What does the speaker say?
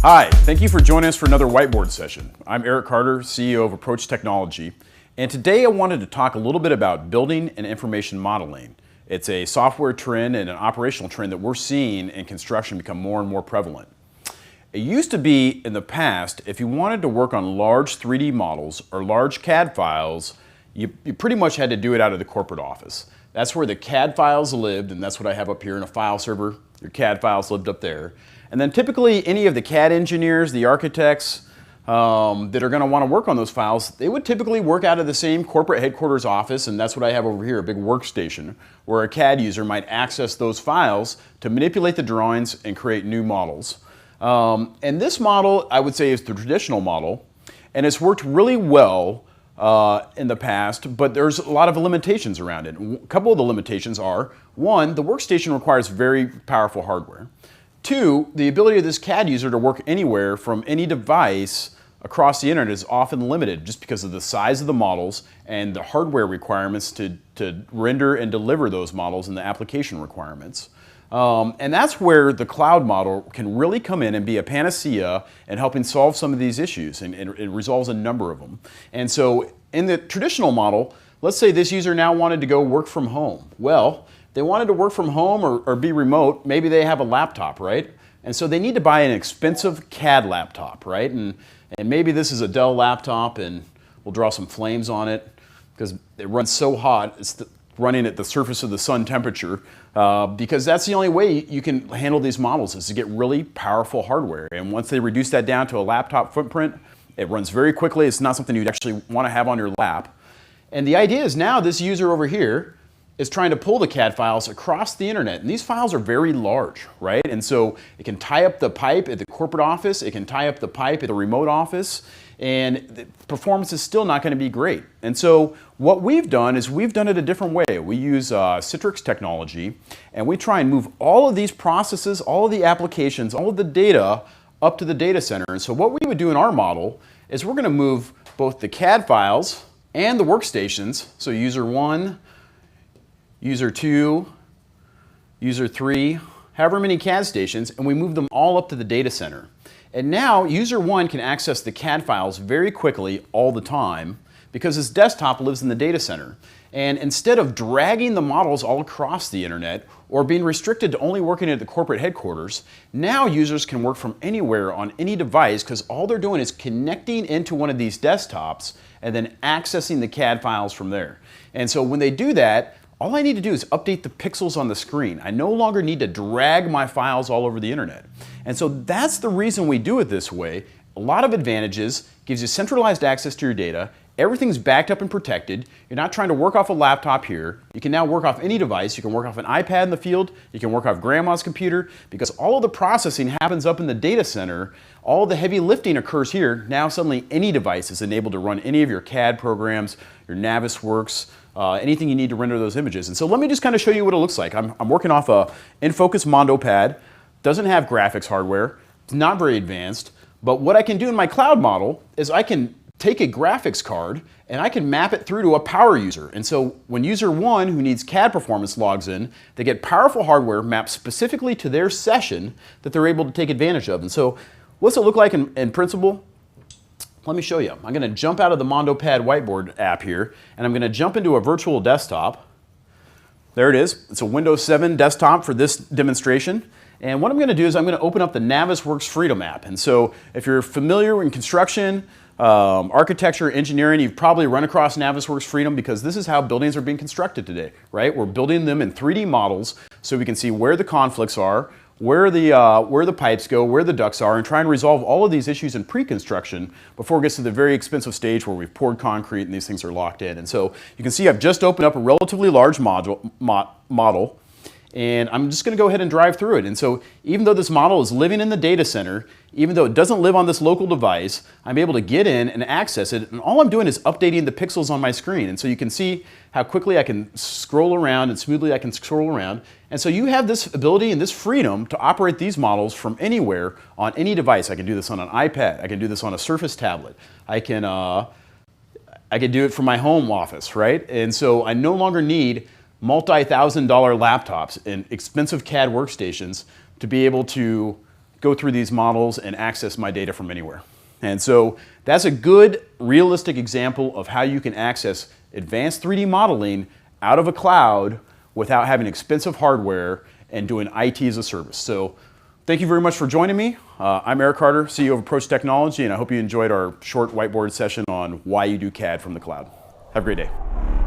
Hi, thank you for joining us for another whiteboard session. I'm Eric Carter, CEO of Approach Technology, and today I wanted to talk a little bit about building and information modeling. It's a software trend and an operational trend that we're seeing in construction become more and more prevalent. It used to be in the past, if you wanted to work on large 3D models or large CAD files, you pretty much had to do it out of the corporate office. That's where the CAD files lived, and that's what I have up here in a file server. Your CAD files lived up there. And then typically any of the CAD engineers, the architects that are going to want to work on those files, they would typically work out of the same corporate headquarters office, and that's what I have over here, a big workstation, where a CAD user might access those files to manipulate the drawings and create new models. And this model, I would say, is the traditional model, and it's worked really well in the past, but there's a lot of limitations around it. A couple of the limitations are, one, the workstation requires very powerful hardware. Two, the ability of this CAD user to work anywhere from any device across the internet is often limited just because of the size of the models and the hardware requirements to render and deliver those models and the application requirements. And that's where the cloud model can really come in and be a panacea in helping solve some of these issues, and it resolves a number of them. And so in the traditional model, let's say this user now wanted to go work from home. Well, they wanted to work from home or be remote, maybe they have a laptop, right? And so they need to buy an expensive CAD laptop, right? And maybe this is a Dell laptop, and we'll draw some flames on it because it runs so hot, it's running at the surface of the sun temperature, because that's the only way you can handle these models is to get really powerful hardware. And once they reduce that down to a laptop footprint, it runs very quickly. It's not something you'd actually want to have on your lap. And the idea is now this user over here is trying to pull the CAD files across the internet. And these files are very large, right? And so it can tie up the pipe at the corporate office, it can tie up the pipe at the remote office, and the performance is still not going to be great. And so what we've done is we've done it a different way. We use Citrix technology, and we try and move all of these processes, all of the applications, all of the data up to the data center. And so what we would do in our model is we're going to move both the CAD files and the workstations, so user 1, user 2, user 3, however many CAD stations, and we move them all up to the data center. And now user 1 can access the CAD files very quickly all the time because his desktop lives in the data center. And instead of dragging the models all across the internet or being restricted to only working at the corporate headquarters, now users can work from anywhere on any device because all they're doing is connecting into one of these desktops and then accessing the CAD files from there. And so when they do that, all I need to do is update the pixels on the screen. I no longer need to drag my files all over the internet. And so that's the reason we do it this way. A lot of advantages, gives you centralized access to your data, everything's backed up and protected. You're not trying to work off a laptop here. You can now work off any device. You can work off an iPad in the field. You can work off grandma's computer because all of the processing happens up in the data center. All the heavy lifting occurs here. Now suddenly any device is enabled to run any of your CAD programs, your Navisworks, anything you need to render those images. And so let me just kind of show you what it looks like. I'm working off a InFocus Mondo pad. Doesn't have graphics hardware. It's not very advanced. But what I can do in my cloud model is I can take a graphics card and I can map it through to a power user. And so when user 1 who needs CAD performance logs in, they get powerful hardware mapped specifically to their session that they're able to take advantage of. And so what's it look like in principle? Let me show you. I'm going to jump out of the MondoPad whiteboard app here, and I'm going to jump into a virtual desktop. There it is. It's a Windows 7 desktop for this demonstration. And what I'm going to do is I'm going to open up the Navisworks Freedom app. And so if you're familiar in construction, architecture, engineering, you've probably run across Navisworks Freedom because this is how buildings are being constructed today, right? We're building them in 3D models so we can see where the conflicts are, where the pipes go, where the ducts are, and try and resolve all of these issues in pre-construction before it gets to the very expensive stage where we've poured concrete and these things are locked in. And so you can see I've just opened up a relatively large model, and I'm just going to go ahead and drive through it. And so even though this model is living in the data center, even though it doesn't live on this local device, I'm able to get in and access it. And all I'm doing is updating the pixels on my screen. And so you can see how quickly I can scroll around and smoothly I can scroll around. And so you have this ability and this freedom to operate these models from anywhere on any device. I can do this on an iPad. I can do this on a Surface tablet. I can do it from my home office, right? And so I no longer need multi-$1,000 laptops and expensive CAD workstations to be able to go through these models and access my data from anywhere. And so that's a good, realistic example of how you can access advanced 3D modeling out of a cloud without having expensive hardware and doing IT as a service. So thank you very much for joining me. I'm Eric Carter, CEO of Approach Technology, and I hope you enjoyed our short whiteboard session on why you do CAD from the cloud. Have a great day.